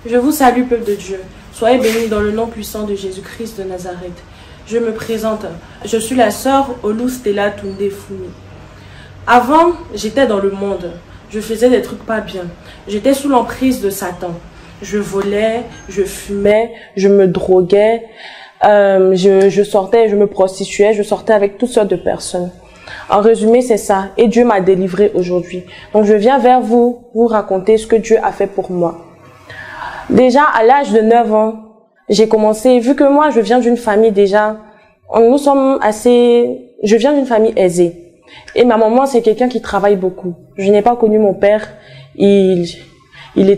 Je vous salue, peuple de Dieu. Soyez bénis dans le nom puissant de Jésus-Christ de Nazareth. Je me présente. Je suis la sœur Olu Stella Tunde Fumi. Avant, j'étais dans le monde. Je faisais des trucs pas bien. J'étais sous l'emprise de Satan. Je volais, je fumais, je me droguais, je sortais, je me prostituais, je sortais avec toutes sortes de personnes. En résumé, c'est ça. Et Dieu m'a délivré aujourd'hui. Donc, je viens vers vous raconter ce que Dieu a fait pour moi. Déjà, à l'âge de 9 ans, j'ai commencé, vu que moi, je viens d'une famille déjà, je viens d'une famille aisée. Et ma maman, c'est quelqu'un qui travaille beaucoup. Je n'ai pas connu mon père. Je l'ai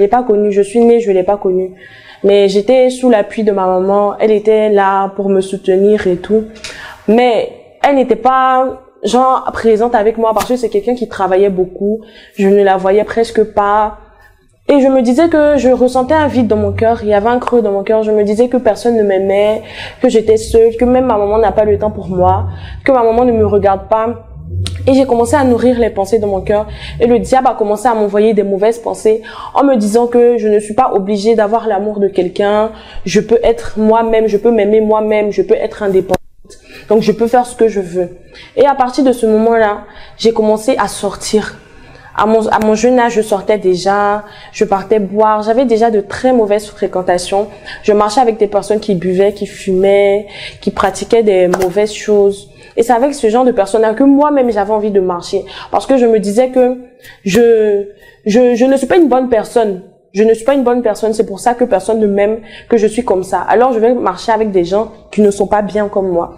pas connu. Je suis née, je l'ai pas connu. Mais j'étais sous l'appui de ma maman. Elle était là pour me soutenir et tout. Mais elle n'était pas, genre, présente avec moi parce que c'est quelqu'un qui travaillait beaucoup. Je ne la voyais presque pas. Et je me disais que je ressentais un vide dans mon cœur, il y avait un creux dans mon cœur, je me disais que personne ne m'aimait, que j'étais seule, que même ma maman n'a pas le temps pour moi, que ma maman ne me regarde pas. Et j'ai commencé à nourrir les pensées dans mon cœur et le diable a commencé à m'envoyer des mauvaises pensées en me disant que je ne suis pas obligée d'avoir l'amour de quelqu'un, je peux être moi-même, je peux m'aimer moi-même, je peux être indépendante. Donc je peux faire ce que je veux. Et à partir de ce moment-là, j'ai commencé à sortir. À mon jeune âge, je sortais déjà, je partais boire, j'avais déjà de très mauvaises fréquentations. Je marchais avec des personnes qui buvaient, qui fumaient, qui pratiquaient des mauvaises choses. Et c'est avec ce genre de personnes-là que moi-même j'avais envie de marcher. Parce que je me disais que je ne suis pas une bonne personne. Je ne suis pas une bonne personne, c'est pour ça que personne ne m'aime, que je suis comme ça. Alors je vais marcher avec des gens qui ne sont pas bien comme moi.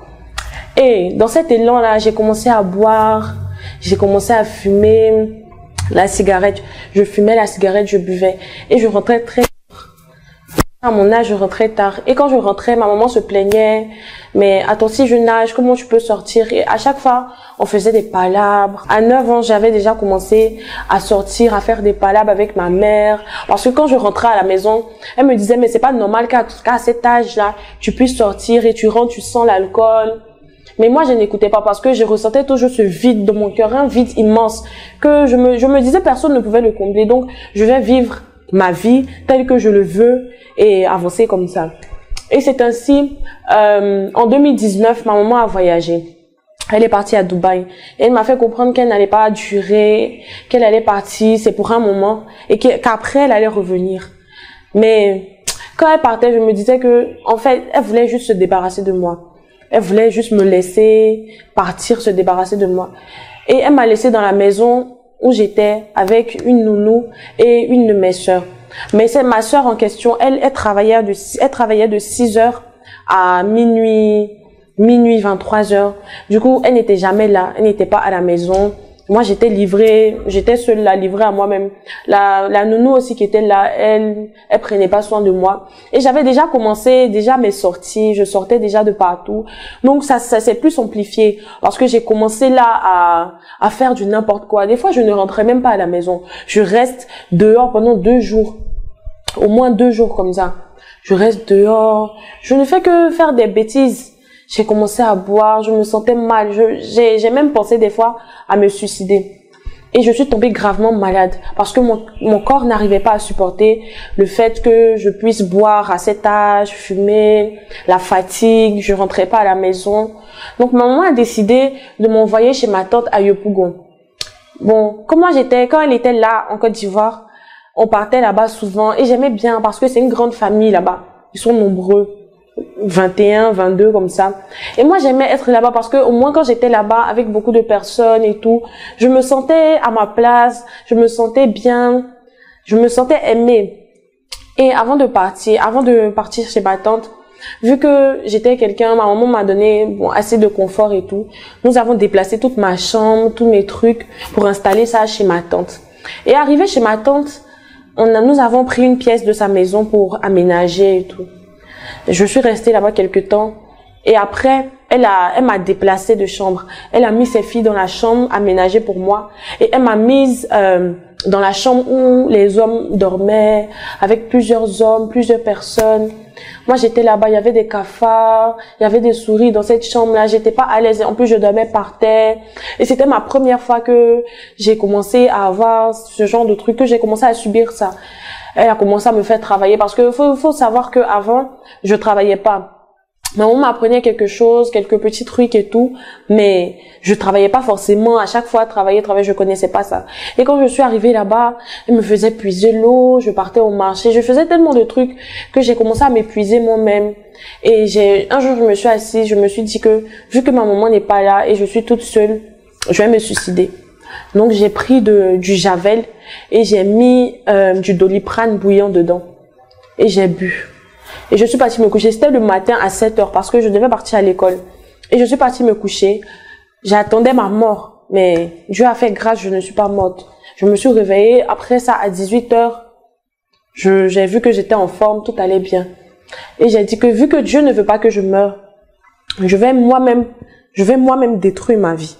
Et dans cet élan-là, j'ai commencé à boire, j'ai commencé à fumer la cigarette. Je fumais la cigarette, je buvais. Et je rentrais très tard. À mon âge, je rentrais tard. Et quand je rentrais, ma maman se plaignait. Mais à ton si jeune âge, comment tu peux sortir? Et à chaque fois, on faisait des palabres. À 9 ans, j'avais déjà commencé à sortir, à faire des palabres avec ma mère. Parce que quand je rentrais à la maison, elle me disait, mais c'est pas normal qu'à cet âge-là, tu puisses sortir et tu rentres, tu sens l'alcool. Mais moi, je n'écoutais pas parce que je ressentais toujours ce vide dans mon cœur, un vide immense que je me disais personne ne pouvait le combler. Donc, je vais vivre ma vie telle que je le veux et avancer comme ça. Et c'est ainsi, en 2019, ma maman a voyagé. Elle est partie à Dubaï. Et elle m'a fait comprendre qu'elle n'allait pas durer, qu'elle allait partir, c'est pour un moment, et qu'après, elle allait revenir. Mais quand elle partait, je me disais que, en fait, elle voulait juste se débarrasser de moi. Elle voulait juste me laisser partir, se débarrasser de moi. Et elle m'a laissé dans la maison où j'étais avec une nounou et une de mes sœurs. Mais c'est ma sœur en question, elle travaillait de 6 heures à minuit 23 heures. Du coup, elle n'était jamais là, elle n'était pas à la maison. Moi, j'étais seule là, livrée à moi-même. La nounou aussi qui était là, elle prenait pas soin de moi. Et j'avais déjà commencé, mes sorties, je sortais déjà de partout. Donc, ça s'est plus amplifié. Parce que j'ai commencé là à faire du n'importe quoi. Des fois, je ne rentrais même pas à la maison. Je reste dehors pendant 2 jours. Au moins 2 jours comme ça. Je reste dehors. Je ne fais que faire des bêtises. J'ai commencé à boire, je me sentais mal. J'ai même pensé des fois à me suicider. Et je suis tombée gravement malade parce que mon corps n'arrivait pas à supporter le fait que je puisse boire à cet âge, fumer, la fatigue, je rentrais pas à la maison. Donc ma maman a décidé de m'envoyer chez ma tante à Yopougon. Bon, quand elle était là en Côte d'Ivoire, on partait là-bas souvent et j'aimais bien parce que c'est une grande famille là-bas. Ils sont nombreux. 21, 22 comme ça. Et moi j'aimais être là-bas parce que au moins quand j'étais là-bas avec beaucoup de personnes et tout, je me sentais à ma place, je me sentais bien, je me sentais aimée. Et avant de partir chez ma tante, vu que j'étais quelqu'un, ma maman m'a donné assez de confort et tout, nous avons déplacé toute ma chambre, tous mes trucs pour installer ça chez ma tante. Et arrivé chez ma tante, nous avons pris une pièce de sa maison pour aménager et tout. Je suis restée là-bas quelque temps et après, elle m'a déplacée de chambre. Elle a mis ses filles dans la chambre aménagée pour moi et elle m'a mise dans la chambre où les hommes dormaient avec plusieurs hommes, plusieurs personnes. Moi, j'étais là-bas, il y avait des cafards, il y avait des souris dans cette chambre-là. J'étais pas à l'aise. En plus, je dormais par terre. Et c'était ma première fois que j'ai commencé à avoir ce genre de truc, que j'ai commencé à subir ça. Elle a commencé à me faire travailler parce que faut savoir que avant je travaillais pas. Maman m'apprenait quelque chose, quelques petits trucs et tout, mais je travaillais pas forcément. À chaque fois, travailler, je connaissais pas ça. Et quand je suis arrivée là-bas, elle me faisait puiser l'eau, je partais au marché, je faisais tellement de trucs que j'ai commencé à m'épuiser moi-même. Et un jour, je me suis assise, je me suis dit que, vu que ma maman n'est pas là et je suis toute seule, je vais me suicider. Donc, j'ai pris du Javel et j'ai mis du Doliprane bouillant dedans. Et j'ai bu. Et je suis partie me coucher. C'était le matin à 7 heures parce que je devais partir à l'école. Et je suis partie me coucher. J'attendais ma mort. Mais Dieu a fait grâce, je ne suis pas morte. Je me suis réveillée. Après ça, à 18 heures, j'ai vu que j'étais en forme, tout allait bien. Et j'ai dit que vu que Dieu ne veut pas que je meure, je vais moi-même détruire ma vie.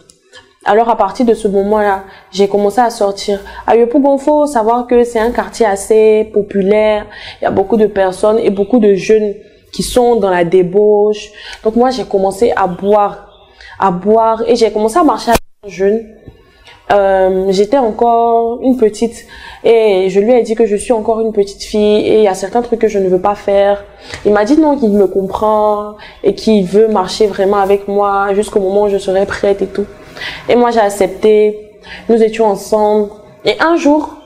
Alors à partir de ce moment-là, j'ai commencé à sortir. À Yopougon, faut savoir que c'est un quartier assez populaire. Il y a beaucoup de personnes et beaucoup de jeunes qui sont dans la débauche. Donc moi, j'ai commencé à boire et j'ai commencé à marcher avec un jeune. J'étais encore une petite et je lui ai dit que je suis encore une petite fille et il y a certains trucs que je ne veux pas faire. Il m'a dit non, qu'il me comprend et qu'il veut marcher vraiment avec moi jusqu'au moment où je serai prête et tout. Et moi, j'ai accepté. Nous étions ensemble. Et un jour,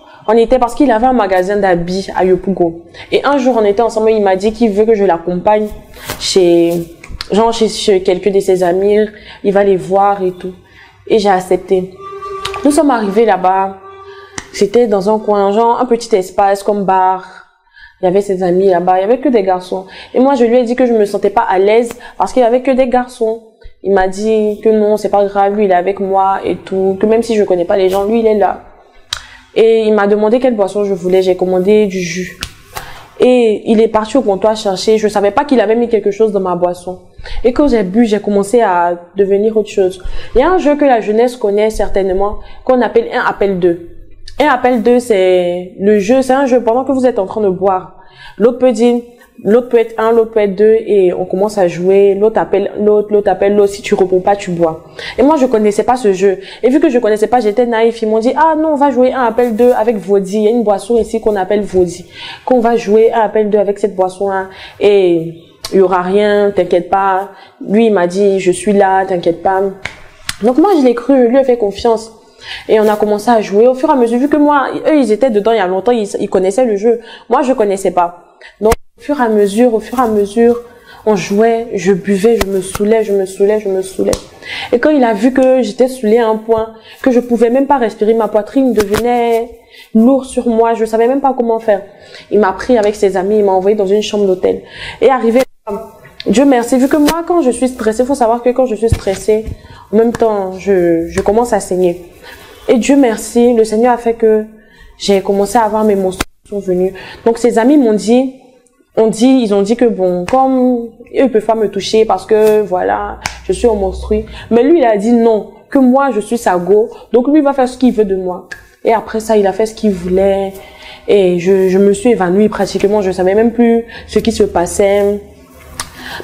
parce qu'il avait un magasin d'habits à Yopougon. Et un jour, on était ensemble. Il m'a dit qu'il veut que je l'accompagne chez quelques de ses amis. Il va les voir et tout. Et j'ai accepté. Nous sommes arrivés là-bas. C'était dans un coin, un petit espace comme bar. Il y avait ses amis là-bas. Il y avait que des garçons. Et moi, je lui ai dit que je me sentais pas à l'aise parce qu'il y avait que des garçons. Il m'a dit que non, c'est pas grave, lui il est avec moi et tout, que même si je connais pas les gens, lui il est là. Et il m'a demandé quelle boisson je voulais, j'ai commandé du jus. Et il est parti au comptoir chercher, je savais pas qu'il avait mis quelque chose dans ma boisson. Et quand j'ai bu, j'ai commencé à devenir autre chose. Il y a un jeu que la jeunesse connaît certainement, qu'on appelle un appel 2. Un appel 2, c'est un jeu pendant que vous êtes en train de boire. L'autre peut dire, l'autre peut être 1, l'autre peut être 2 et on commence à jouer, l'autre appelle l'autre, si tu réponds pas, tu bois. Et moi, je connaissais pas ce jeu. Et vu que je connaissais pas, j'étais naïf. Ils m'ont dit, ah non, on va jouer un appel 2 avec Vaudi. Il y a une boisson ici qu'on appelle Vaudi. Qu'on va jouer un appel 2 avec cette boisson-là. Et il y aura rien, t'inquiète pas. Lui, il m'a dit, je suis là, t'inquiète pas. Donc moi, je l'ai cru, lui a fait confiance. Et on a commencé à jouer au fur et à mesure. Vu que moi, eux, ils étaient dedans il y a longtemps, ils connaissaient le jeu. Moi, je connaissais pas. Donc, au fur et à mesure, on jouait, je buvais, je me saoulais. Et quand il a vu que j'étais saoulée à un point, que je pouvais même pas respirer, ma poitrine devenait lourde sur moi, je savais même pas comment faire. Il m'a pris avec ses amis, il m'a envoyé dans une chambre d'hôtel. Et arrivé là, Dieu merci, vu que moi, quand je suis stressée, faut savoir que quand je suis stressée, en même temps, je commence à saigner. Et Dieu merci, le Seigneur a fait que j'ai commencé à avoir mes menstruations venues. Donc ses amis m'ont dit, ils ont dit que bon, comme eux peuvent pas me toucher parce que voilà, je suis en menstrue. Mais lui, il a dit non, que moi, je suis sa go. Donc lui, il va faire ce qu'il veut de moi. Et après ça, il a fait ce qu'il voulait. Et je me suis évanouie pratiquement. Je savais même plus ce qui se passait.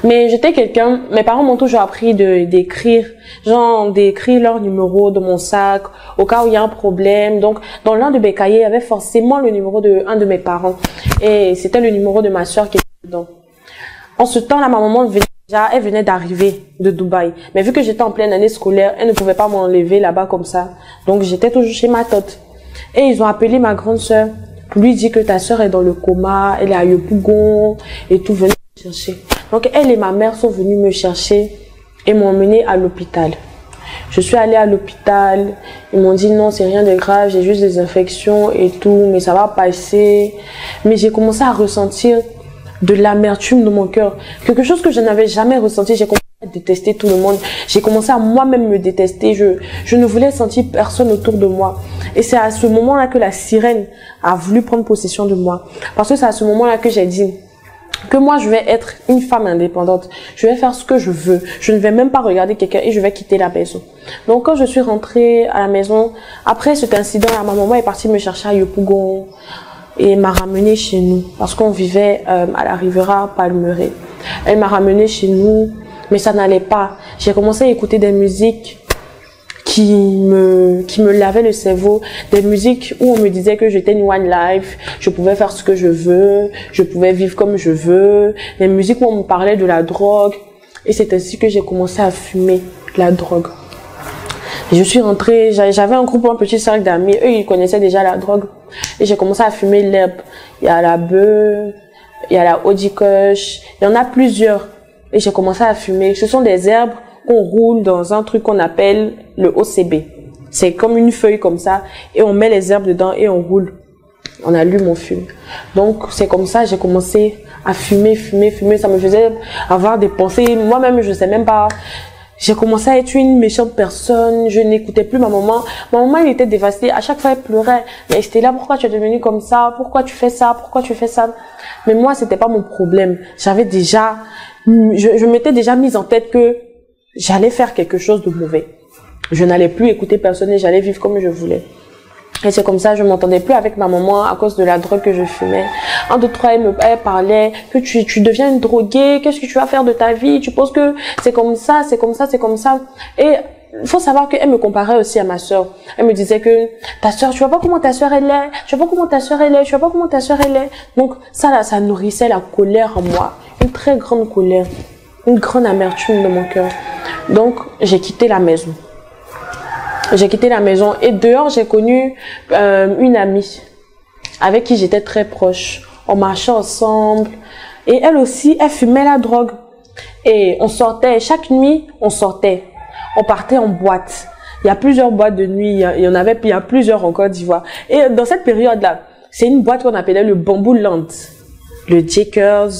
Mais j'étais quelqu'un, mes parents m'ont toujours appris d'écrire leur numéro dans mon sac, au cas où il y a un problème. Donc, dans l'un de mes cahiers, il y avait forcément le numéro de un de mes parents. Et c'était le numéro de ma soeur qui était dedans. En ce temps-là, ma maman elle venait d'arriver de Dubaï. Mais vu que j'étais en pleine année scolaire, elle ne pouvait pas m'enlever là-bas comme ça. Donc, j'étais toujours chez ma tante. Et ils ont appelé ma grande sœur pour lui dire que ta sœur est dans le coma, elle est à Yopougon et tout, venez me chercher. Donc, elle et ma mère sont venues me chercher et m'ont emmenée à l'hôpital. Je suis allée à l'hôpital. Ils m'ont dit non, c'est rien de grave, j'ai juste des infections et tout, mais ça va passer. Mais j'ai commencé à ressentir de l'amertume dans mon cœur. Quelque chose que je n'avais jamais ressenti. J'ai commencé à détester tout le monde. J'ai commencé à moi-même me détester. Je ne voulais sentir personne autour de moi. Et c'est à ce moment-là que la sirène a voulu prendre possession de moi. Parce que c'est à ce moment-là que j'ai dit que moi, je vais être une femme indépendante. Je vais faire ce que je veux. Je ne vais même pas regarder quelqu'un et je vais quitter la maison. Donc, quand je suis rentrée à la maison, après cet incident-là, ma maman est partie me chercher à Yopougon et m'a ramenée chez nous. Parce qu'on vivait à la Riviera Palmeraie. Elle m'a ramenée chez nous, mais ça n'allait pas. J'ai commencé à écouter des musiques qui me lavait le cerveau, des musiques où on me disait que j'étais une one life, je pouvais faire ce que je veux, je pouvais vivre comme je veux, des musiques où on me parlait de la drogue. Et c'est ainsi que j'ai commencé à fumer la drogue. Je suis rentrée, j'avais un groupe, un petit cercle d'amis, eux ils connaissaient déjà la drogue. Et j'ai commencé à fumer l'herbe. Il y a la bœuf, il y a la odikosh, il y en a plusieurs. Et j'ai commencé à fumer. Ce sont des herbes qu'on roule dans un truc qu'on appelle le OCB. C'est comme une feuille comme ça, et on met les herbes dedans et on roule. On allume, on fume. Donc c'est comme ça, j'ai commencé à fumer. Ça me faisait avoir des pensées. Moi-même, je sais même pas. J'ai commencé à être une méchante personne. Je n'écoutais plus ma maman. Ma maman, elle était dévastée. À chaque fois, elle pleurait. Mais j'étais là, pourquoi tu es devenue comme ça? Pourquoi tu fais ça? Pourquoi tu fais ça? Mais moi, c'était pas mon problème. J'avais déjà, je m'étais déjà mise en tête que j'allais faire quelque chose de mauvais. Je n'allais plus écouter personne et j'allais vivre comme je voulais. Et c'est comme ça, je m'entendais plus avec ma maman à cause de la drogue que je fumais. Un, deux, trois, elle parlait que tu deviens une droguée, qu'est-ce que tu vas faire de ta vie? Tu penses que c'est comme ça, c'est comme ça, c'est comme ça. Et il faut savoir qu'elle me comparait aussi à ma sœur. Elle me disait que ta sœur, tu vois pas comment ta sœur elle est, tu vois pas comment ta sœur elle est, tu vois pas comment ta sœur elle est. Donc ça là, ça nourrissait la colère en moi, une très grande colère, une grande amertume dans mon cœur. Donc j'ai quitté la maison. J'ai quitté la maison et dehors, j'ai connu une amie avec qui j'étais très proche. On marchait ensemble et elle aussi, elle fumait la drogue. Et on sortait, chaque nuit, on sortait. On partait en boîte. Il y a plusieurs boîtes de nuit, il y a plusieurs en Côte d'Ivoire. Et dans cette période-là, c'est une boîte qu'on appelait le Bamboo Land, le Jakers.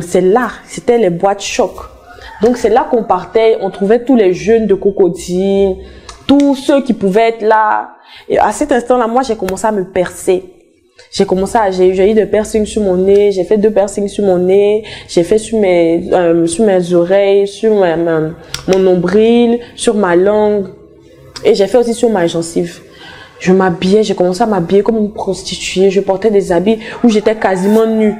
C'est là, c'était les boîtes choc. Donc c'est là qu'on partait, on trouvait tous les jeunes de Cocody, tous ceux qui pouvaient être là. Et à cet instant-là, moi, j'ai commencé à me percer. J'ai eu des piercings sur mon nez, j'ai fait 2 piercings sur mon nez, j'ai fait sur mes oreilles, sur mon nombril, sur ma langue. Et j'ai fait aussi sur ma gencive. Je m'habillais, j'ai commencé à m'habiller comme une prostituée. Je portais des habits où j'étais quasiment nue.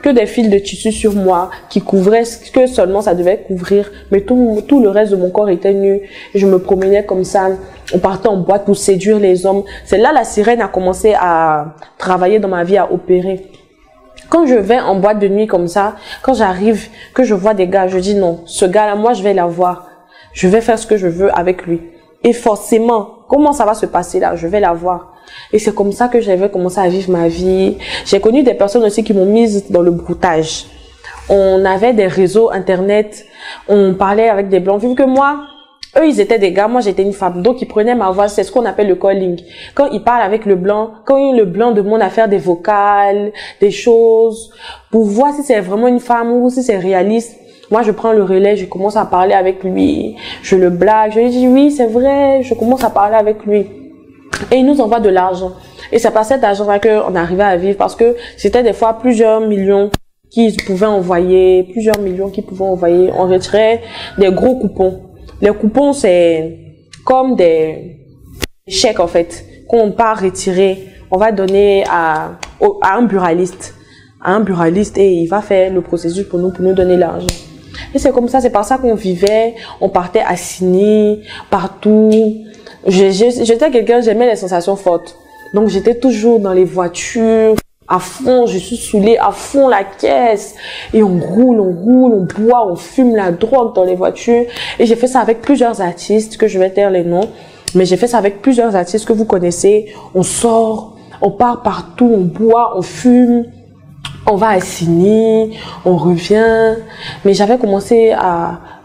Que des fils de tissu sur moi qui couvraient ce que seulement ça devait couvrir, mais tout le reste de mon corps était nu. Et je me promenais comme ça, on partait en boîte pour séduire les hommes. C'est là la sirène a commencé à travailler dans ma vie, à opérer. Quand je vais en boîte de nuit comme ça, quand j'arrive, que je vois des gars, je dis non, ce gars-là, moi je vais l'avoir. Je vais faire ce que je veux avec lui. Et forcément, comment ça va se passer là? Je vais l'avoir. Et c'est comme ça que j'avais commencé à vivre ma vie. J'ai connu des personnes aussi qui m'ont mise dans le broutage. On avait des réseaux internet, on parlait avec des blancs. Vu que moi, eux ils étaient des gars, moi j'étais une femme. Donc ils prenaient ma voix, c'est ce qu'on appelle le calling. Quand ils parlent avec le blanc, quand le blanc demande à faire des vocales, des choses, pour voir si c'est vraiment une femme ou si c'est réaliste. Moi, je prends le relais, je commence à parler avec lui, je le blague, je lui dis oui, c'est vrai, je commence à parler avec lui. Et il nous envoie de l'argent. Et c'est par cet argent-là qu'on arrivait à vivre parce que c'était des fois plusieurs millions qu'ils pouvaient envoyer, On retirait des gros coupons. Les coupons, c'est comme des chèques en fait, qu'on part retirer. On va donner à un buraliste. Et il va faire le processus pour nous donner l'argent. Et c'est comme ça, c'est par ça qu'on vivait. On partait à Sini, partout. J'étais quelqu'un, j'aimais les sensations fortes. Donc j'étais toujours dans les voitures, à fond, je suis saoulée, à fond la caisse. Et on roule, on boit, on fume la drogue dans les voitures. Et j'ai fait ça avec plusieurs artistes, que je vais taire les noms. Mais j'ai fait ça avec plusieurs artistes que vous connaissez. On sort, on part partout, on boit, on fume. On va à Sini, on revient. Mais j'avais commencé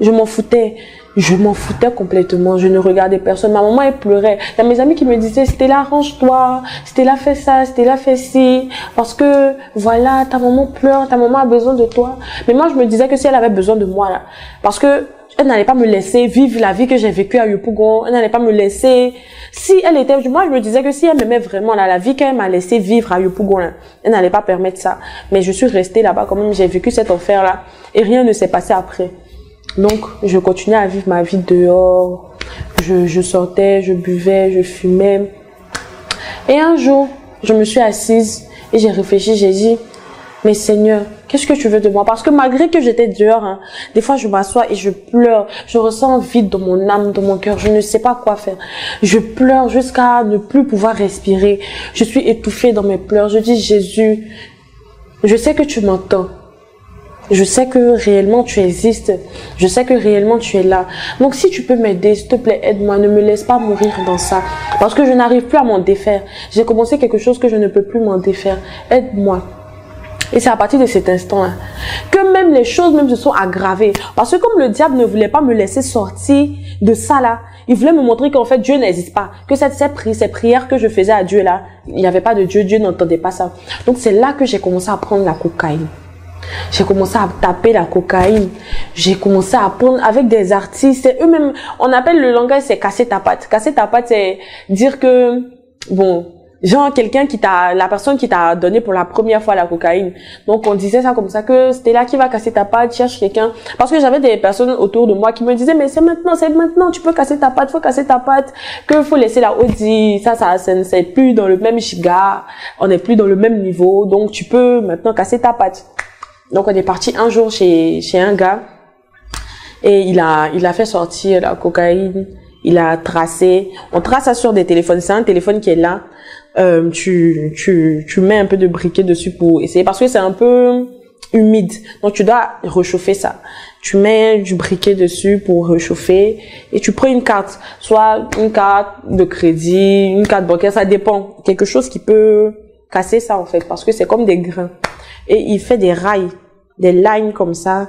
je m'en foutais. Je m'en foutais complètement. Je ne regardais personne. Ma maman, elle pleurait. Il y a mes amis qui me disaient, Stella, range-toi. Stella, fais ça. Stella, fais ci. Parce que, voilà, ta maman pleure. Ta maman a besoin de toi. Mais moi, je me disais que si elle avait besoin de moi, là. Parce que, elle n'allait pas me laisser vivre la vie que j'ai vécue à Yopougon. Elle n'allait pas me laisser. Si elle était, moi, je me disais que si elle m'aimait vraiment, là, la vie qu'elle m'a laissé vivre à Yopougon, là, elle n'allait pas permettre ça. Mais je suis restée là-bas quand même. J'ai vécu cet enfer-là. Et rien ne s'est passé après. Donc, je continuais à vivre ma vie dehors. Je sortais, je buvais, je fumais. Et un jour, je me suis assise et j'ai réfléchi, j'ai dit, Mais Seigneur, qu'est-ce que tu veux de moi? Parce que malgré que j'étais dehors, hein, des fois je m'assois et je pleure. Je ressens un vide dans mon âme, dans mon cœur. Je ne sais pas quoi faire. Je pleure jusqu'à ne plus pouvoir respirer. Je suis étouffée dans mes pleurs. Je dis, Jésus, je sais que tu m'entends. Je sais que réellement tu existes. Je sais que réellement tu es là. Donc si tu peux m'aider, s'il te plaît, aide-moi. Ne me laisse pas mourir dans ça. Parce que je n'arrive plus à m'en défaire. J'ai commencé quelque chose que je ne peux plus m'en défaire. Aide-moi. Et c'est à partir de cet instant-là que même les choses même se sont aggravées. Parce que comme le diable ne voulait pas me laisser sortir de ça là, il voulait me montrer qu'en fait Dieu n'existe pas. Que ces prières que je faisais à Dieu là, il n'y avait pas de Dieu, Dieu n'entendait pas ça. Donc c'est là que j'ai commencé à prendre la cocaïne. J'ai commencé à taper la cocaïne. J'ai commencé à prendre avec des artistes. C'est eux-mêmes, on appelle le langage, c'est casser ta patte. Casser ta patte, c'est dire que, bon, genre la personne qui t'a donné pour la première fois la cocaïne. Donc on disait ça comme ça, que c'était là qui va casser ta patte, cherche quelqu'un. Parce que j'avais des personnes autour de moi qui me disaient, mais c'est maintenant, tu peux casser ta patte, faut casser ta patte, que faut laisser la Audi, c'est plus dans le même giga, on n'est plus dans le même niveau, donc tu peux maintenant casser ta patte. Donc on est parti un jour chez un gars et il a fait sortir la cocaïne, il a tracé, on trace ça sur des téléphones, c'est un téléphone qui est là, tu mets un peu de briquet dessus pour essayer parce que c'est un peu humide, donc tu dois réchauffer ça. Tu mets du briquet dessus pour réchauffer et tu prends une carte, soit une carte de crédit, une carte bancaire, ça dépend, quelque chose qui peut casser ça en fait parce que c'est comme des grains. Et il fait des rails, des lines comme ça.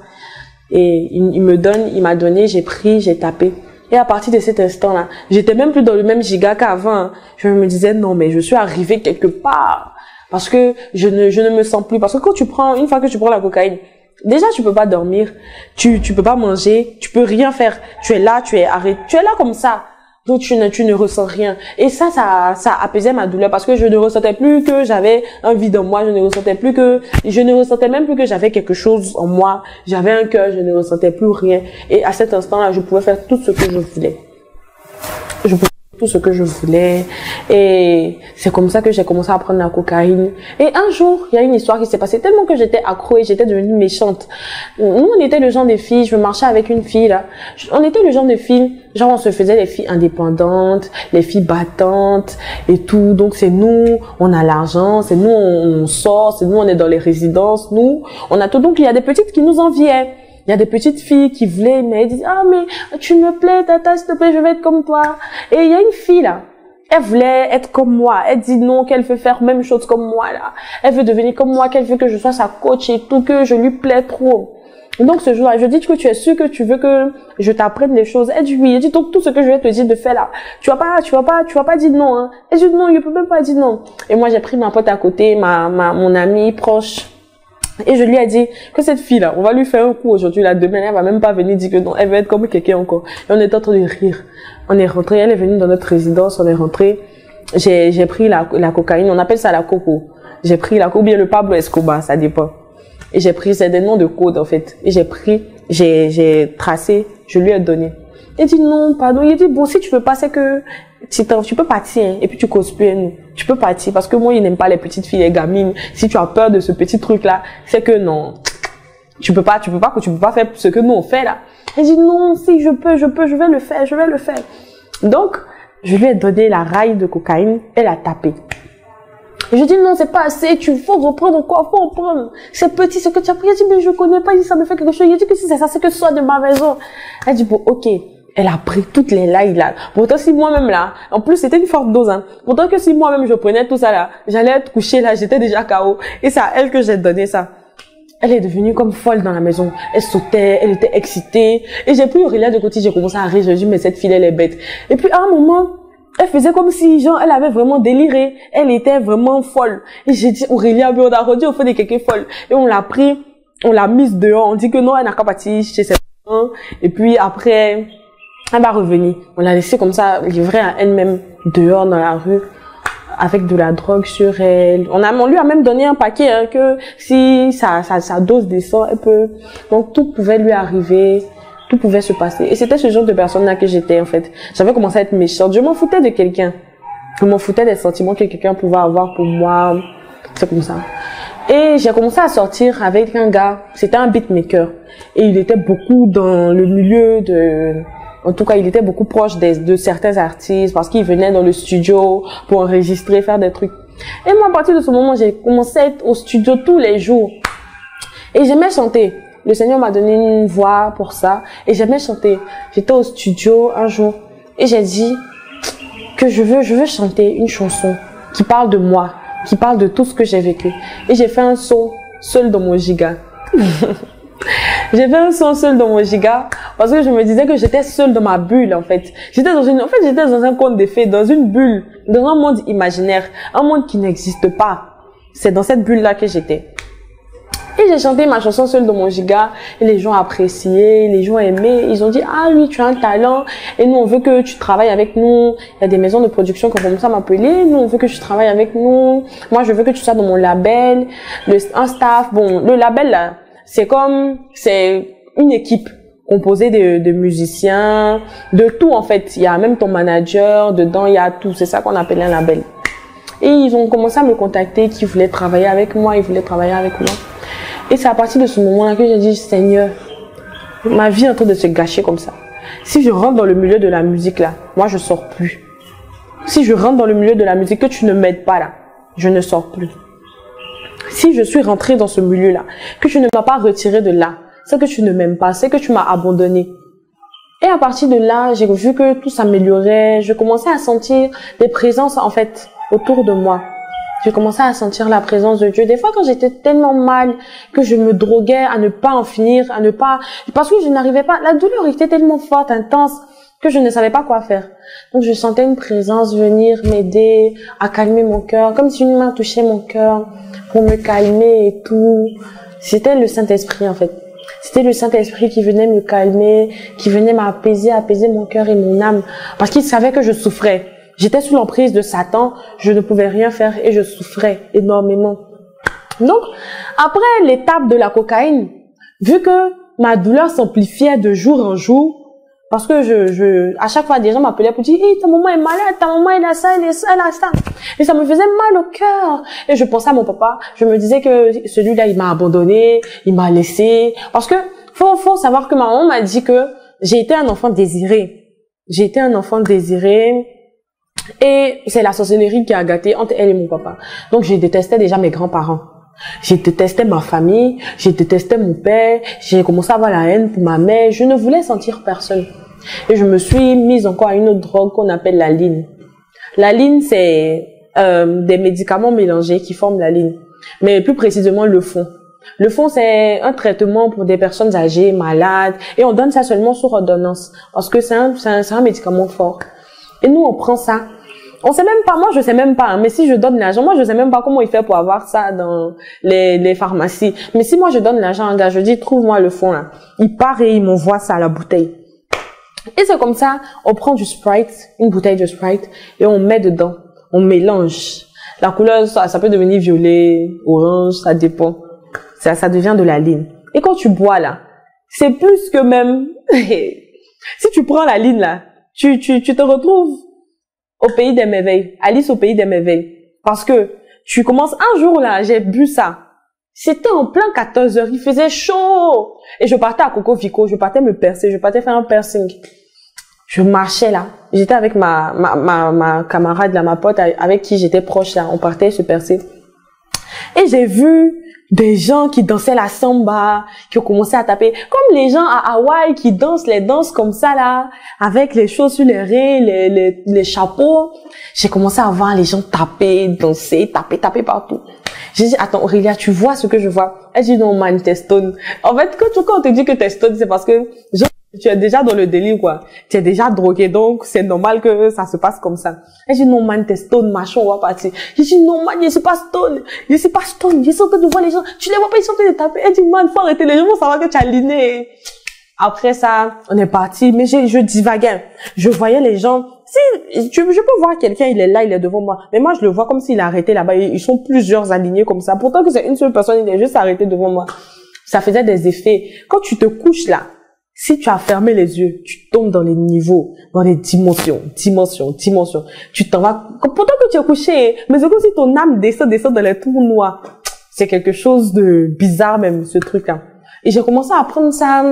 Et il m'a donné, j'ai pris, j'ai tapé. Et à partir de cet instant-là, j'étais même plus dans le même giga qu'avant. Je me disais, non, mais je suis arrivée quelque part. Parce que je ne me sens plus. Parce que une fois que tu prends la cocaïne, déjà, tu peux pas dormir. Tu peux pas manger. Tu peux rien faire. Tu es là, tu es arrêté. Tu es là comme ça. Donc tu ne ressens rien. Et ça apaisait ma douleur parce que je ne ressentais plus que j'avais un vide en moi, je ne ressentais même plus que j'avais quelque chose en moi, j'avais un cœur, je ne ressentais plus rien. Et à cet instant-là, je pouvais faire tout ce que je voulais. Tout ce que je voulais. Et c'est comme ça que j'ai commencé à prendre la cocaïne. Et un jour, il y a une histoire qui s'est passée tellement que j'étais accro et j'étais devenue méchante. Nous, on était le genre de filles, je marchais avec une fille là. On était le genre de filles, genre on se faisait les filles indépendantes, les filles battantes et tout. Donc c'est nous, on a l'argent, c'est nous, on sort, c'est nous, on est dans les résidences, nous, on a tout. Donc il y a des petites qui nous enviaient. Il y a des petites filles qui voulaient, mais elles disent, ah, mais tu me plais, tata, s'il te plaît, je vais être comme toi. Et il y a une fille, là. Elle voulait être comme moi. Elle dit non, qu'elle veut faire même chose comme moi, là. Elle veut devenir comme moi, qu'elle veut que je sois sa coach et tout, que je lui plais trop. Donc, ce jour-là, je dis que tu es sûr que tu veux que je t'apprenne les choses. Elle dit oui. Elle dit donc, tout ce que je vais te dire de faire, là. Tu vas pas dire non, hein. Elle dit non, je peux même pas dire non. Et moi, j'ai pris ma pote à côté, mon amie proche. Et je lui ai dit que cette fille-là, on va lui faire un coup aujourd'hui, là, demain, elle va même pas venir dire que non, elle va être comme quelqu'un encore. Et on était en train de rire. On est rentré, elle est venue dans notre résidence, on est rentré. J'ai pris la cocaïne, on appelle ça la coco. J'ai pris la coco, bien le Pablo Escobar, ça dépend. Et j'ai pris, c'est des noms de code, en fait. Et j'ai tracé, je lui ai donné. Il dit non, pardon. Il dit bon, si tu veux pas, c'est que tu peux partir, hein, et puis tu causes plus, nous. Tu peux partir parce que moi, il n'aime pas les petites filles, les gamines. Si tu as peur de ce petit truc-là, c'est que non. Tu peux pas faire ce que nous on fait là. Elle dit non, si je vais le faire. Donc, je lui ai donné la raille de cocaïne, elle a tapé. Et je dis non, c'est pas assez, faut reprendre encore, faut reprendre. C'est petit, ce que tu as pris. Elle dit mais je connais pas, il dit ça me fait quelque chose. Il dit que si c'est ça, c'est que ce soit de ma maison. Elle dit bon, ok. Elle a pris toutes les lailles là. Pourtant, si moi-même là, en plus c'était une forte dose, hein. Pourtant que si moi-même je prenais tout ça là, j'allais être couchée là, j'étais déjà KO. Et c'est à elle que j'ai donné ça. Elle est devenue comme folle dans la maison. Elle sautait, elle était excitée. Et j'ai pris Aurélia de côté, j'ai commencé à rire. J'ai dit, mais cette fille, elle est bête. Et puis à un moment, elle faisait comme si, genre, elle avait vraiment déliré. Elle était vraiment folle. Et j'ai dit, Aurélia, mais on a rendu au fond de quelqu'un folle. Et on l'a pris, on l'a mise dehors. On dit que non, elle n'a qu'à partir chez ses parents. Et puis après, elle va revenir. On l'a laissée comme ça, livrée à elle-même, dehors dans la rue, avec de la drogue sur elle. On lui a même donné un paquet, hein, que si sa dose descend, elle peut. Donc tout pouvait lui arriver, tout pouvait se passer. Et c'était ce genre de personne-là que j'étais, en fait. J'avais commencé à être méchante. Je m'en foutais de quelqu'un. Je m'en foutais des sentiments que quelqu'un pouvait avoir pour moi. C'est comme ça. Et j'ai commencé à sortir avec un gars, c'était un beatmaker. Et il était beaucoup dans le milieu de... En tout cas, il était beaucoup proche de certains artistes parce qu'il venait dans le studio pour enregistrer, faire des trucs. Et moi, à partir de ce moment, j'ai commencé à être au studio tous les jours. Et j'aimais chanter. Le Seigneur m'a donné une voix pour ça. Et j'aimais chanter. J'étais au studio un jour et j'ai dit que je veux chanter une chanson qui parle de moi, qui parle de tout ce que j'ai vécu. Et j'ai fait un son seul dans mon giga. J'ai fait un son seul dans mon giga parce que je me disais que j'étais seule dans ma bulle en fait. J'étais dans un conte de fées, dans une bulle, dans un monde imaginaire, un monde qui n'existe pas. C'est dans cette bulle là que j'étais. Et j'ai chanté ma chanson seule dans mon giga et les gens appréciaient, les gens aimaient. Ils ont dit ah lui tu as un talent et nous on veut que tu travailles avec nous. Il y a des maisons de production qui ont commencé à m'appeler. Nous on veut que tu travailles avec nous. Moi je veux que tu sois dans mon label, un staff. Bon le label là c'est une équipe composée de musiciens, de tout en fait. Il y a même ton manager dedans, il y a tout. C'est ça qu'on appelle un label. Et ils ont commencé à me contacter, qui voulaient travailler avec moi, ils voulaient travailler avec moi. Et c'est à partir de ce moment-là que j'ai dit, Seigneur, ma vie est en train de se gâcher comme ça. Si je rentre dans le milieu de la musique là, moi je sors plus. Si je rentre dans le milieu de la musique, que tu ne m'aides pas là, je ne sors plus. Si je suis rentrée dans ce milieu-là, que tu ne m'as pas retiré de là, c'est que tu ne m'aimes pas, c'est que tu m'as abandonné. Et à partir de là, j'ai vu que tout s'améliorait, je commençais à sentir des présences en fait autour de moi. J'ai commencé à sentir la présence de Dieu. Des fois, quand j'étais tellement mal, que je me droguais à ne pas en finir, parce que je n'arrivais pas, la douleur était tellement forte, intense, que je ne savais pas quoi faire. Donc, je sentais une présence venir m'aider à calmer mon cœur, comme si une main touchait mon cœur pour me calmer et tout. C'était le Saint-Esprit, en fait. C'était le Saint-Esprit qui venait me calmer, qui venait m'apaiser, apaiser mon cœur et mon âme, parce qu'il savait que je souffrais. J'étais sous l'emprise de Satan, je ne pouvais rien faire et je souffrais énormément. Donc, après l'étape de la cocaïne, vu que ma douleur s'amplifiait de jour en jour, parce que à chaque fois, des gens m'appelaient pour dire, hey, ta maman est malade, ta maman elle a ça, elle a ça. Et ça me faisait mal au cœur. Et je pensais à mon papa, je me disais que celui-là, il m'a abandonné, il m'a laissé. Parce que, faut savoir que ma maman m'a dit que j'ai été un enfant désiré. J'ai été un enfant désiré. Et c'est la sorcellerie qui a gâté entre elle et mon papa. Donc, je détestais déjà mes grands-parents. Je détestais ma famille, je détestais mon père, j'ai commencé à avoir la haine pour ma mère, je ne voulais sentir personne. Et je me suis mise encore à une autre drogue qu'on appelle la ligne. La ligne, c'est des médicaments mélangés qui forment la ligne, mais plus précisément le fond. Le fond, c'est un traitement pour des personnes âgées, malades, et on donne ça seulement sur ordonnance, parce que c'est un médicament fort. Et nous, on prend ça. On sait même pas, moi je sais même pas, hein, mais si je donne l'argent, moi je sais même pas comment il fait pour avoir ça dans les pharmacies. Mais si moi je donne l'argent à un gars, je dis trouve-moi le fond là. Il part et il m'envoie ça à la bouteille. Et c'est comme ça, on prend du Sprite, une bouteille de Sprite, et on met dedans, on mélange. La couleur, ça peut devenir violet, orange, ça dépend. Ça devient de la ligne. Et quand tu bois là, c'est plus que même, si tu prends la ligne là, tu te retrouves au pays des merveilles, Alice au pays des merveilles. Parce que tu commences un jour là, j'ai bu ça. C'était en plein 14 heures, il faisait chaud. Et je partais à Coco Vico, je partais me percer, je partais faire un piercing. Je marchais là. J'étais avec ma camarade là, ma pote avec qui j'étais proche là. On partait se percer. Et j'ai vu des gens qui dansaient la samba, qui ont commencé à taper, comme les gens à Hawaï qui dansent les danses comme ça là, avec les choses sur les reins, les chapeaux. J'ai commencé à voir les gens taper, danser, taper partout. J'ai dit, attends Aurélia, tu vois ce que je vois? Elle dit, non man, t'es stone. En fait, quand on te dit que t'es stone, c'est parce que tu es déjà dans le délire quoi. Tu es déjà drogué, donc c'est normal que ça se passe comme ça. Elle dit, non man, t'es stone, machin, on va partir. J'ai dit, non man, je suis pas stone. Je suis pas stone. Je suis en train de voir les gens. Tu les vois pas, ils sont en train de taper. Elle dit, man, faut arrêter, les gens vont savoir que tu as liné. Après ça, on est parti, mais je divaguais. Je voyais les gens. Si, je peux voir quelqu'un, il est là, il est devant moi. Mais moi, je le vois comme s'il a arrêté là-bas. Ils sont plusieurs alignés comme ça. Pourtant que c'est une seule personne, il est juste arrêté devant moi. Ça faisait des effets. Quand tu te couches là, si tu as fermé les yeux, tu tombes dans les niveaux, dans les dimensions. Tu t'en vas. Pourtant que tu es couché, mais c'est comme si ton âme descend dans les trous noirs. C'est quelque chose de bizarre même, ce truc-là. Et j'ai commencé à prendre ça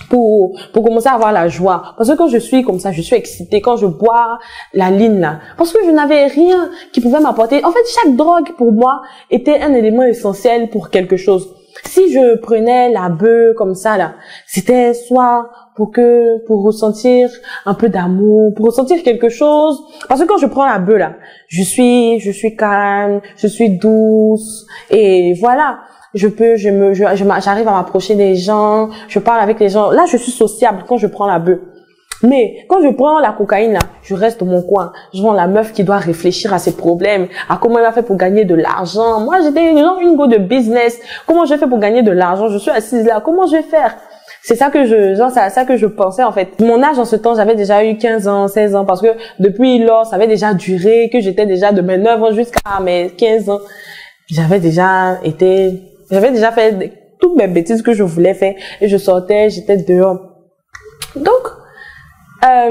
pour commencer à avoir la joie. Parce que quand je suis comme ça, je suis excitée quand je bois la ligne là. Parce que je n'avais rien qui pouvait m'apporter. En fait, chaque drogue pour moi était un élément essentiel pour quelque chose. Si je prenais la bœuf comme ça là, c'était soit pour ressentir un peu d'amour, pour ressentir quelque chose. Parce que quand je prends la bœuf là, je suis calme, je suis douce et voilà. J'arrive à m'approcher des gens, je parle avec les gens. Là, je suis sociable quand je prends la bœuf. Mais quand je prends la cocaïne là, je reste dans mon coin. Je vois la meuf qui doit réfléchir à ses problèmes, à comment elle a fait pour gagner de l'argent. Moi, j'étais genre une go de business. Comment je fais pour gagner de l'argent? Je suis assise là. Comment je vais faire? C'est ça que c'est à ça que je pensais en fait. Mon âge en ce temps, j'avais déjà eu 15 ans, 16 ans parce que depuis lors, ça avait déjà duré, que j'étais déjà de mes 9 ans jusqu'à mes 15 ans. J'avais déjà fait toutes mes bêtises que je voulais faire et je sortais, j'étais dehors. Donc,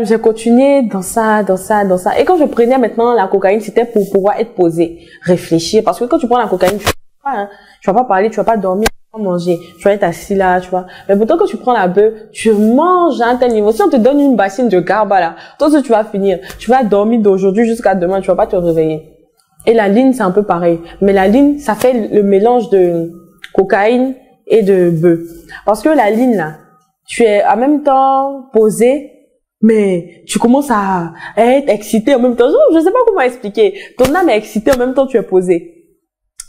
j'ai continué dans ça. Et quand je prenais maintenant la cocaïne, c'était pour pouvoir être posée, réfléchir. Parce que quand tu prends la cocaïne, tu vas pas parler, tu vas pas dormir, tu vas pas manger, tu vas être assis là, tu vois. Mais pourtant, quand tu prends la bœuf, tu manges à un tel niveau. Si on te donne une bassine de garba là, toi aussi tu vas finir. Tu vas dormir d'aujourd'hui jusqu'à demain, tu vas pas te réveiller. Et la ligne, c'est un peu pareil. Mais la ligne, ça fait le mélange de cocaïne et de bœuf. Parce que la ligne là, tu es en même temps posé, mais tu commences à être excité en même temps. Je sais pas comment expliquer. Ton âme est excitée en même temps tu es posé.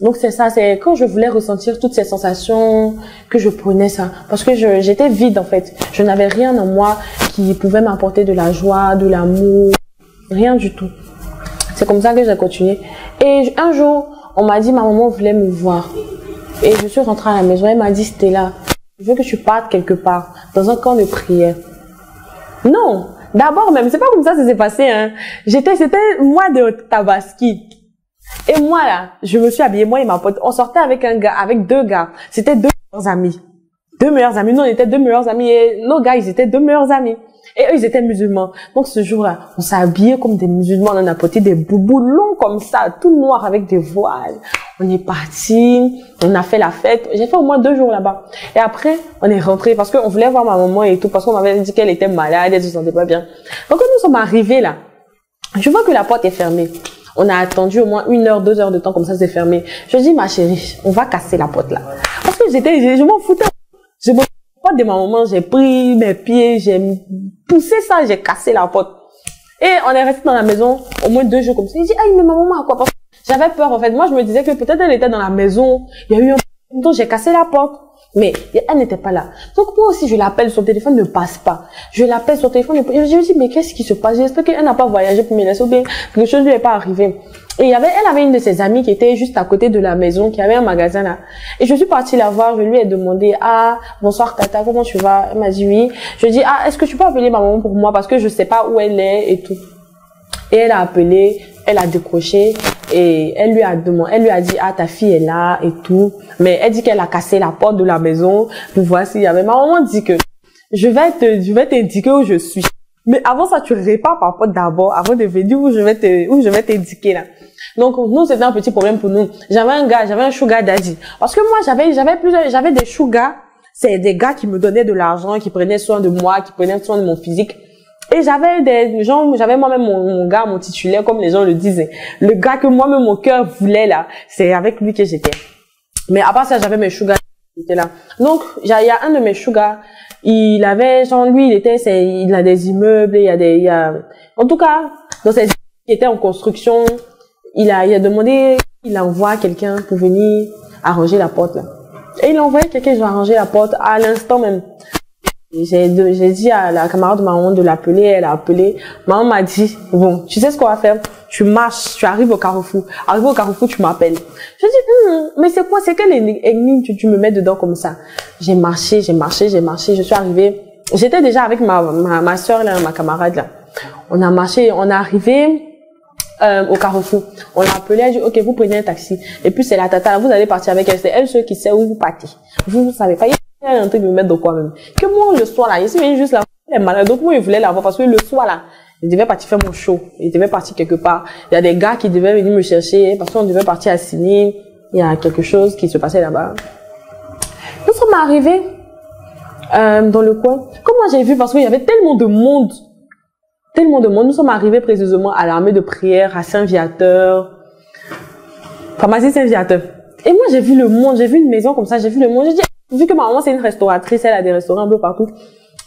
Donc c'est ça, c'est quand je voulais ressentir toutes ces sensations que je prenais ça. Parce que j'étais vide en fait. Je n'avais rien en moi qui pouvait m'apporter de la joie, de l'amour, rien du tout. C'est comme ça que j'ai continué. Et un jour, on m'a dit, ma maman voulait me voir. Et je suis rentrée à la maison, elle m'a dit, Stella, je veux que tu partes quelque part, dans un camp de prière. Non, d'abord même, c'est pas comme ça s'est passé, hein. C'était moi de Tabaski. Et moi là, je me suis habillée, moi et ma pote, on sortait avec deux gars. C'était deux meilleurs amis. Deux meilleurs amis, nous on était deux meilleurs amis et nos gars ils étaient deux meilleurs amis. Et eux ils étaient musulmans. Donc ce jour-là, on s'est habillés comme des musulmans, on a porté des boubous longs comme ça, tout noirs avec des voiles. On est parti, on a fait la fête. J'ai fait au moins 2 jours là-bas. Et après, on est rentré parce qu'on voulait voir ma maman et tout, parce qu'on m'avait dit qu'elle était malade, elle se sentait pas bien. Donc quand nous sommes arrivés là, je vois que la porte est fermée. On a attendu au moins 1 heure, 2 heures de temps comme ça, c'est fermé. Je dis, ma chérie, on va casser la porte là. Parce que je m'en foutais. Je m'en foutais de ma maman, j'ai pris mes pieds, j'ai poussé ça, j'ai cassé la porte. Et on est resté dans la maison au moins 2 jours comme ça. Il dit, aïe, mais ma maman a quoi? Parce que j'avais peur en fait. Moi, je me disais que peut-être elle était dans la maison. Il y a eu un donc j'ai cassé la porte. Mais elle n'était pas là. Donc moi aussi, je l'appelle, son téléphone ne passe pas. Je l'appelle, son téléphone ne passe pas. Je me dis, mais qu'est-ce qui se passe? J'espère qu'elle n'a pas voyagé pour me laisser ou bien quelque chose ne lui est pas arrivé. Et elle avait une de ses amies qui était juste à côté de la maison, qui avait un magasin là. Et je suis partie la voir, je lui ai demandé, ah, bonsoir Tata, comment tu vas? Elle m'a dit oui. Je dis, ah, est-ce que tu peux appeler ma maman pour moi parce que je sais pas où elle est et tout. Et elle a appelé, elle a décroché et elle lui a dit, ah, ta fille est là et tout. Mais elle dit qu'elle a cassé la porte de la maison pour voir s'il y avait. Ma maman dit que je vais t'indiquer où je suis. Mais avant ça, tu répares par porte d'abord, avant de venir où je vais t'indiquer là. Donc, nous, c'était un petit problème pour nous. J'avais un sugar daddy. Parce que moi, j'avais des sugar. C'est des gars qui me donnaient de l'argent, qui prenaient soin de moi, qui prenaient soin de mon physique. Et j'avais moi-même mon gars, mon titulaire, comme les gens le disaient. Le gars que moi-même mon cœur voulait là, c'est avec lui que j'étais. Mais à part ça, j'avais mes sugar qui étaient là. Donc, il y a un de mes sugar, il avait, genre, lui, il a des immeubles, en tout cas, dans ces immeubles qui étaient en construction, il a demandé, il envoie quelqu'un pour venir arranger la porte là. Et il a envoyé quelqu'un qui a arrangé la porte à l'instant même. J'ai dit à la camarade de maman de l'appeler, elle a appelé. Maman m'a dit, bon, tu sais ce qu'on va faire? Tu marches, tu arrives au carrefour. Arrivé au carrefour, tu m'appelles. Je dis, mais c'est quoi? C'est quelle énigme tu me mets dedans comme ça? J'ai marché, je suis arrivée. J'étais déjà avec ma soeur là, ma camarade là. On a marché, on est arrivé au carrefour. On l'a appelé, elle a dit, ok, vous prenez un taxi. Et puis c'est la tata, vous allez partir avec elle. C'est elle seule qui sait où vous partez. Vous savez pas. Il y a un truc de me mettre de quoi même. Que moi, le soir là, ici, juste là, elle est malade. Donc moi, il voulait la voir parce que le soir là, il devait partir faire mon show. Il devait partir quelque part. Il y a des gars qui devaient venir me chercher parce qu'on devait partir à Sydney. il y a quelque chose qui se passait là-bas. Nous sommes arrivés dans le coin. Comme moi j'ai vu, parce qu'il y avait tellement de monde, nous sommes arrivés précisément à l'armée de prière, à Saint-Viateur, pharmacie Saint-Viateur. Et moi j'ai vu le monde, j'ai vu une maison comme ça, j'ai vu le monde, j'ai dit, vu que ma maman c'est une restauratrice, elle a des restaurants un peu partout,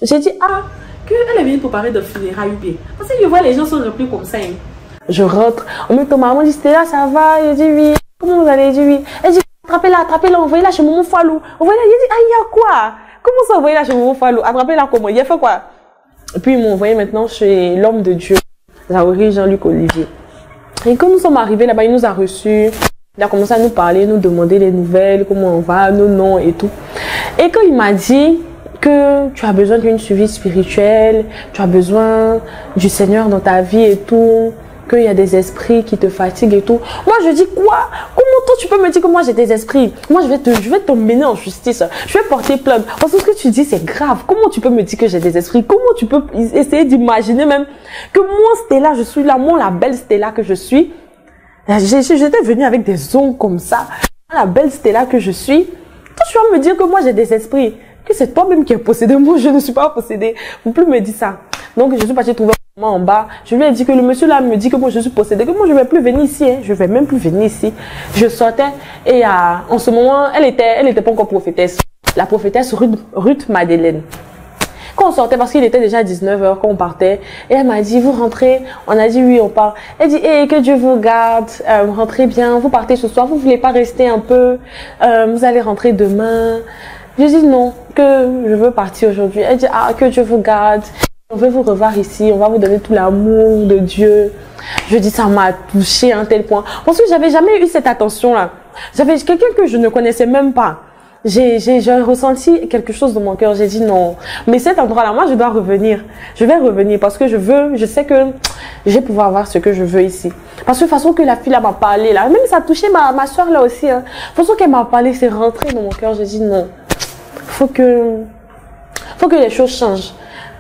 j'ai dit, ah, qu'elle est venue préparer de funérailles, parce que je vois les gens sont remplis comme ça. Hein. Je rentre, en même temps ma maman dit, Stella, ça va? Je dis oui. Comment vous allez? Je dis oui. Elle dit, attrapez-la, envoyez-la chez Maman Fallou. Envoyez-la, il dit, ah, il y a quoi? Comment ça, envoyez-la chez Maman Fallou? Attrapez-la comment? Il a fait quoi? Et puis ils m'ont envoyé maintenant chez l'homme de Dieu, Zahouri Jean-Luc Olivier. Et quand nous sommes arrivés là-bas, il nous a reçus. Il a commencé à nous parler, nous demander les nouvelles, comment on va, nos noms et tout. Et quand il m'a dit que tu as besoin d'une suivi spirituelle, tu as besoin du Seigneur dans ta vie et tout, qu'il y a des esprits qui te fatiguent et tout. Moi, je dis quoi? Comment toi, tu peux me dire que moi, j'ai des esprits? Moi, je vais te mener en justice. Je vais porter plainte. Parce que ce que tu dis, c'est grave. Comment tu peux me dire que j'ai des esprits? Comment tu peux essayer d'imaginer même que moi, Stella, je suis là, moi, la belle Stella que je suis. J'étais venue avec des ongles comme ça. La belle Stella que je suis. Toi, tu vas me dire que moi, j'ai des esprits. Que c'est toi-même qui es possédé. Moi, je ne suis pas possédée. Vous pouvez me dire ça. Donc, je suis partie trouver en bas. Je lui ai dit que le monsieur là me dit que moi, je suis possédée. Que moi, je ne vais plus venir ici. Hein. Je ne vais même plus venir ici. Je sortais. Et en ce moment, elle était pas encore prophétesse. La prophétesse Ruth Madeleine. Quand on sortait, parce qu'il était déjà 19h quand on partait, et elle m'a dit, vous rentrez? On a dit oui, on part. Elle dit, hey, que Dieu vous garde, rentrez bien, vous partez ce soir, vous voulez pas rester un peu, vous allez rentrer demain. Je dis non, que je veux partir aujourd'hui. Elle dit, ah, que Dieu vous garde, on veut vous revoir ici, on va vous donner tout l'amour de Dieu. Je dis, ça m'a touchée à un tel point, parce que j'avais jamais eu cette attention-là. J'avais quelqu'un que je ne connaissais même pas. J'ai ressenti quelque chose dans mon cœur. J'ai dit non. Mais cet endroit-là, moi, je dois revenir. Je vais revenir parce que je sais que je vais pouvoir avoir ce que je veux ici. Parce que de façon que la fille là m'a parlé là, même ça a touché ma soeur là aussi. Hein. De façon qu'elle m'a parlé, c'est rentré dans mon cœur. J'ai dit non. Faut que les choses changent.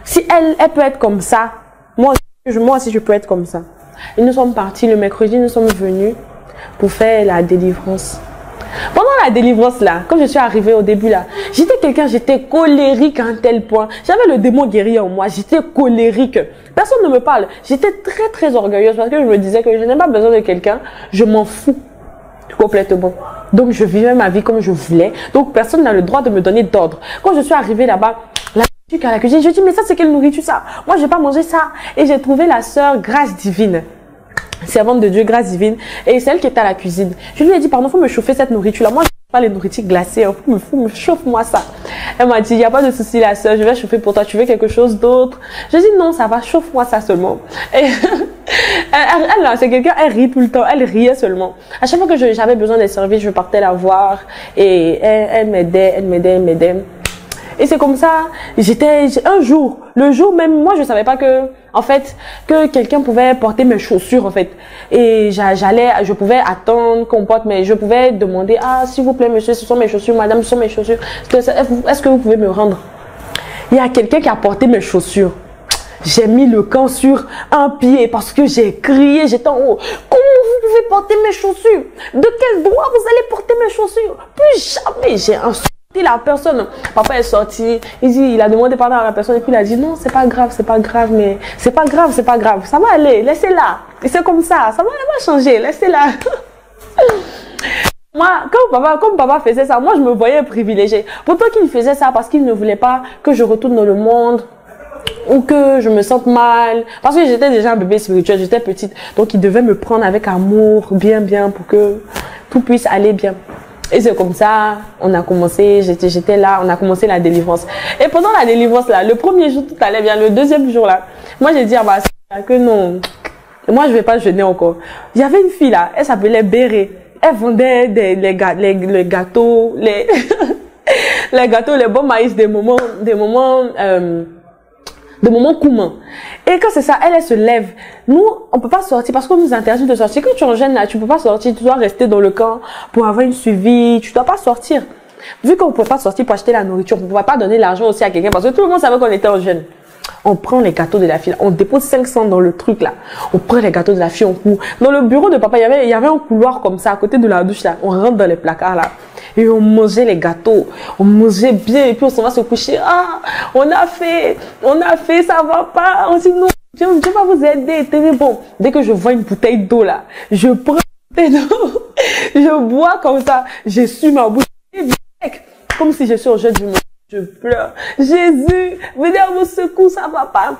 Si elle peut être comme ça, moi aussi je peux être comme ça. Et nous sommes partis le mercredi, nous sommes venus pour faire la délivrance. Pendant la délivrance là, quand je suis arrivée au début là, j'étais colérique à un tel point. J'avais le démon guerrier en moi, j'étais colérique. Personne ne me parle. J'étais très très orgueilleuse parce que je me disais que je n'ai pas besoin de quelqu'un, je m'en fous complètement. Donc je vivais ma vie comme je voulais. Donc personne n'a le droit de me donner d'ordre. Quand je suis arrivée là-bas, à la cuisine, je dis mais ça c'est quelle nourriture ça? Moi je vais pas manger ça. Et j'ai trouvé la sœur Grâce Divine. Servante de Dieu, Grâce Divine, et celle qui était à la cuisine. Je lui ai dit, pardon, faut me chauffer cette nourriture-là. Moi, je ne veux pas les nourritures glacées, hein. Chauffe-moi ça. Elle m'a dit, il n'y a pas de souci, la sœur, je vais chauffer pour toi. Tu veux quelque chose d'autre? Je dis, non, ça va, chauffe-moi ça seulement. Et c'est quelqu'un, elle rit tout le temps, elle riait seulement. À chaque fois que j'avais besoin des services, je partais la voir, et elle m'aidait. Et c'est comme ça, un jour, le jour même, moi je savais pas que quelqu'un pouvait porter mes chaussures en fait. Et je pouvais attendre qu'on porte, mais je pouvais demander, ah s'il vous plaît monsieur, ce sont mes chaussures, madame, ce sont mes chaussures, est-ce que vous pouvez me rendre? Il y a quelqu'un qui a porté mes chaussures. J'ai mis le camp sur un pied parce que j'ai crié, j'étais en haut. Comment vous pouvez porter mes chaussures? De quel droit vous allez porter mes chaussures? Plus jamais j'ai insulté la personne. Papa est sorti, il a demandé pardon à la personne et puis il a dit non, c'est pas grave, mais c'est pas grave, ça va aller, laissez-la. Et c'est comme ça, elle va changer, laissez-la. Moi, comme papa faisait ça, moi je me voyais privilégiée. Pourtant qu'il faisait ça parce qu'il ne voulait pas que je retourne dans le monde ou que je me sente mal. Parce que j'étais déjà un bébé spirituel, j'étais petite. Donc il devait me prendre avec amour, bien, pour que tout puisse aller bien. Et c'est comme ça, on a commencé, j'étais là, on a commencé la délivrance. Et pendant la délivrance là, le premier jour tout allait bien, le deuxième jour là, moi j'ai dit à ma soeur que non, moi je vais pas jeûner encore. Il y avait une fille là, elle s'appelait Béré. Elle vendait les gâteaux, les gâteaux, les bons maïs, des moments communs. Et quand c'est ça, elle se lève. Nous, on peut pas sortir parce qu'on nous interdit de sortir. Quand tu es en jeûne là, tu peux pas sortir, tu dois rester dans le camp pour avoir une suivi, tu dois pas sortir. Vu qu'on ne pouvait pas sortir pour acheter la nourriture, on ne pouvait pas donner l'argent aussi à quelqu'un parce que tout le monde savait qu'on était en jeûne. On prend les gâteaux de la fille, on dépose 500 dans le truc là. On prend les gâteaux de la fille, on court. Dans le bureau de papa, il y avait un couloir comme ça, à côté de la douche là. On rentre dans les placards là. Et on mangeait les gâteaux. On mangeait bien et puis on s'en va se coucher. Ah, on a fait, ça va pas. On dit non, Dieu va vous aider. Tenez bon. Dès que je vois une bouteille d'eau là, je prends une bouteille d'eau, je bois comme ça. Je suis ma bouche comme si je suis au jeu du monde. Je pleure. Jésus, venez à mon secours, ça va pas.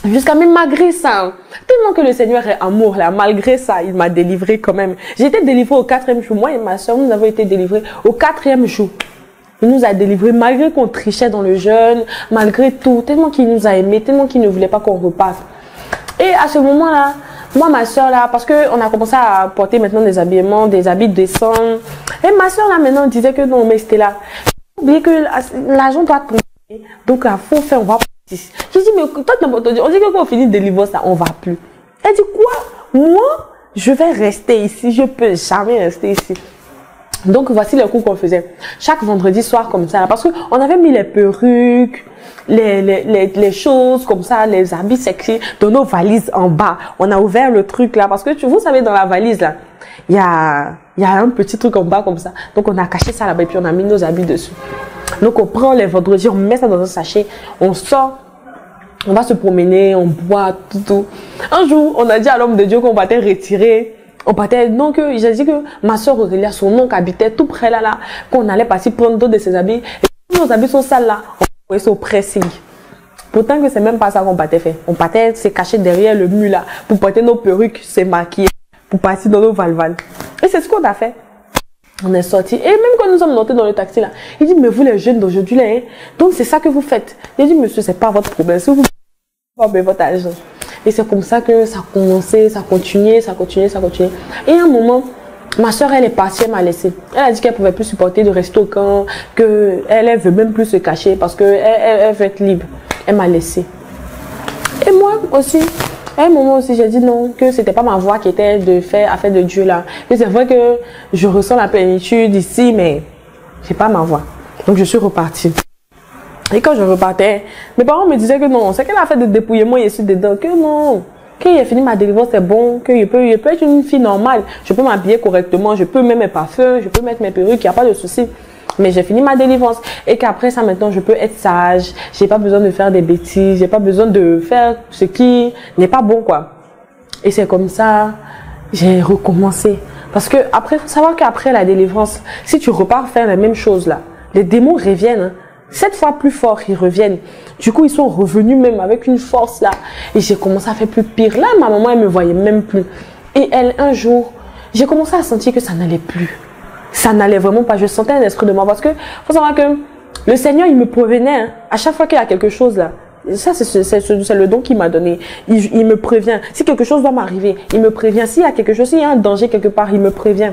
Jusqu'à même malgré ça, tellement que le Seigneur est amour là, malgré ça, il m'a délivré quand même. J'ai été délivrée au 4e jour. Moi et ma soeur, nous avons été délivrés au 4e jour. Il nous a délivrés malgré qu'on trichait dans le jeûne, malgré tout, tellement qu'il nous a aimés, tellement qu'il ne voulait pas qu'on repasse. Et à ce moment-là, moi, ma soeur là, parce que on a commencé à porter maintenant des habillements, des habits décents. Et ma soeur là maintenant disait que non, mais c'était là. Oubliez que l'argent doit tomber. Donc il faut faire, on va. J'ai dit, mais toi, tu n'as pas entendu. On dit que quand on finit de livrer ça, on va plus. Elle dit, quoi? Moi, je vais rester ici. Je peux jamais rester ici. Donc, voici le coup qu'on faisait. Chaque vendredi soir, comme ça, parce qu'on avait mis les perruques, les choses comme ça, les habits sexy dans nos valises en bas. On a ouvert le truc là, parce que vous savez, dans la valise là, il y a un petit truc en bas comme ça. Donc, on a caché ça là-bas et puis on a mis nos habits dessus. Donc, on prend les vendredis, on met ça dans un sachet, on sort, on va se promener, on boit, tout. Un jour, on a dit à l'homme de Dieu qu'on partait retirer. On partait, donc, j'ai dit que ma soeur Aurélia, son oncle habitait tout près là, qu'on allait partir prendre d'autres de ses habits. Et nos habits sont sales là, on voyait ça au pressing. Pourtant que c'est même pas ça qu'on partait faire. On partait se cacher derrière le mur là, pour porter nos perruques, se maquiller, pour partir dans nos valvales. Et c'est ce qu'on a fait. On est sorti. Et même quand nous sommes montés dans le taxi là, il dit, mais vous les jeunes d'aujourd'hui là, hein, donc c'est ça que vous faites. Il dit, monsieur, c'est pas votre problème. Si vous pouvez votre argent. Et c'est comme ça que ça a commencé, ça a continué. Et à un moment, ma soeur, elle est partie, elle m'a laissé. Elle a dit qu'elle pouvait plus supporter de rester au camp, qu'elle veut même plus se cacher parce qu'elle veut être libre. Elle m'a laissé. Et moi aussi, à un moment aussi, j'ai dit non, que c'était pas ma voix qui était de faire affaire de Dieu là. Et c'est vrai que je ressens la plénitude ici, mais c'est pas ma voix. Donc je suis repartie. Et quand je repartais, mes parents me disaient que non, c'est qu'elle a fait de dépouillement ici dedans, que non, qu'il a fini ma délivrance, c'est bon, que je peux être une fille normale, je peux m'habiller correctement, je peux mettre mes parfums, je peux mettre mes perruques, il n'y a pas de souci. Mais j'ai fini ma délivrance et qu'après ça maintenant je peux être sage, j'ai pas besoin de faire des bêtises, j'ai pas besoin de faire ce qui n'est pas bon quoi. Et c'est comme ça, j'ai recommencé. Parce que après, faut savoir qu'après la délivrance, si tu repars faire la même chose là, les démons reviennent. Hein. 7 fois plus fort, ils reviennent. Du coup, ils sont revenus même avec une force là. Et j'ai commencé à faire plus pire. Là, ma maman, elle me voyait même plus. Et elle, un jour, j'ai commencé à sentir que ça n'allait plus. Ça n'allait vraiment pas. Je sentais un esprit de mort. Parce que, faut savoir que le Seigneur, il me prévenait. Hein, à chaque fois qu'il y a quelque chose là. Ça, c'est le don qu'il m'a donné. Il me prévient. Si quelque chose doit m'arriver, il me prévient. S'il y a quelque chose, s'il y a un danger quelque part, il me prévient.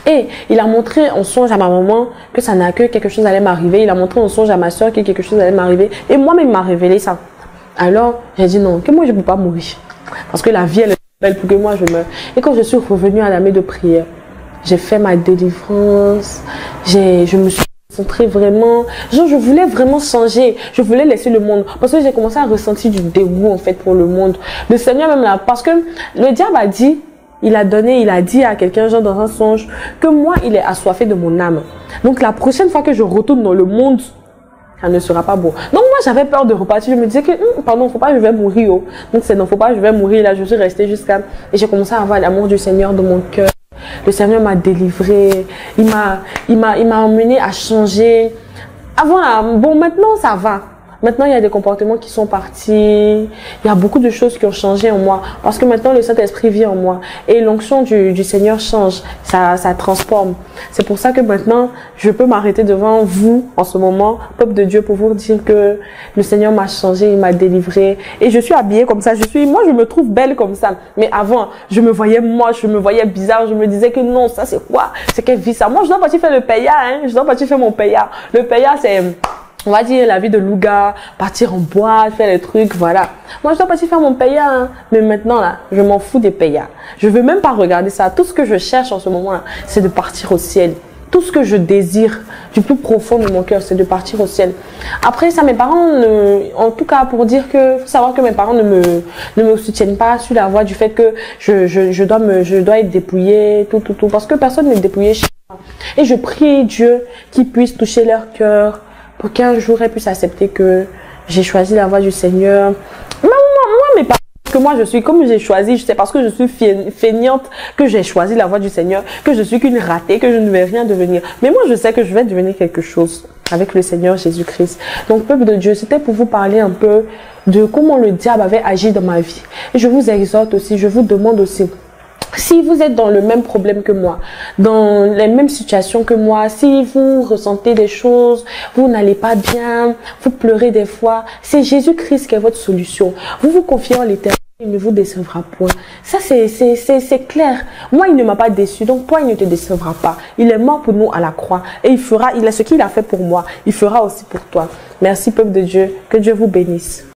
Et il a montré en songe à ma maman que quelque chose allait m'arriver. Il a montré en songe à ma soeur que quelque chose allait m'arriver. Et moi-même, il m'a révélé ça. Alors, j'ai dit non, que moi, je ne peux pas mourir. Parce que la vie, elle est belle pour que moi, je meure. Et quand je suis revenue à la maison de prière, j'ai fait ma délivrance. Je me suis concentrée vraiment. Genre, je voulais vraiment changer. Je voulais laisser le monde. Parce que j'ai commencé à ressentir du dégoût, en fait, pour le monde. Le Seigneur, même là, parce que le diable a dit, il a dit à quelqu'un, genre dans un songe, que moi, il est assoiffé de mon âme. Donc, la prochaine fois que je retourne dans le monde, ça ne sera pas beau. Donc, moi, j'avais peur de repartir. Je me disais que, pardon, faut pas, je vais mourir. Oh. Donc, c'est non, faut pas, je vais mourir. Là, je suis restée jusqu'à... Et j'ai commencé à avoir l'amour du Seigneur dans mon cœur. Le Seigneur m'a délivré. Il m'a emmené à changer. Avant, là, bon, maintenant, ça va. Maintenant, il y a des comportements qui sont partis. Il y a beaucoup de choses qui ont changé en moi. Parce que maintenant, le Saint-Esprit vit en moi. Et l'onction du Seigneur change. Ça transforme. C'est pour ça que maintenant, je peux m'arrêter devant vous, en ce moment, peuple de Dieu, pour vous dire que le Seigneur m'a changé, il m'a délivré. Et je suis habillée comme ça. Moi, je me trouve belle comme ça. Mais avant, je me voyais moche, je me voyais bizarre. Je me disais que non, ça c'est quoi? C'est qu'elle vit ça. Moi, je dois partir faire le paya, hein. Je dois partir faire mon paya. Le paya, c'est... On va dire la vie de louga, partir en boîte, faire les trucs, voilà. Moi, je dois partir faire mon paya, hein. Mais maintenant, là, je m'en fous des payas. Je veux même pas regarder ça. Tout ce que je cherche en ce moment-là, c'est de partir au ciel. Tout ce que je désire du plus profond de mon cœur, c'est de partir au ciel. Après ça, mes parents, en tout cas pour dire que, faut savoir que mes parents ne me soutiennent pas sur la voie du fait que je dois être dépouillée, tout. Parce que personne n'est dépouillé chez moi. Et je prie Dieu qu'il puisse toucher leur cœur pour qu'un jour elles puissent accepter que j'ai choisi la voie du Seigneur. Moi, mes parents, que moi je suis, comme j'ai choisi, c'est parce que je suis feignante que j'ai choisi la voie du Seigneur, que je suis qu'une ratée, que je ne vais rien devenir. Mais moi je sais que je vais devenir quelque chose avec le Seigneur Jésus-Christ. Donc peuple de Dieu, c'était pour vous parler un peu de comment le diable avait agi dans ma vie. Et je vous exhorte aussi, je vous demande aussi, si vous êtes dans le même problème que moi, dans les mêmes situations que moi, si vous ressentez des choses, vous n'allez pas bien, vous pleurez des fois, c'est Jésus-Christ qui est votre solution. Vous vous confiez en l'Éternel, il ne vous décevra point. Ça, c'est clair. Moi, il ne m'a pas déçu, donc toi, il ne te décevra pas. Il est mort pour nous à la croix et il a ce qu'il a fait pour moi, il fera aussi pour toi. Merci, peuple de Dieu, que Dieu vous bénisse.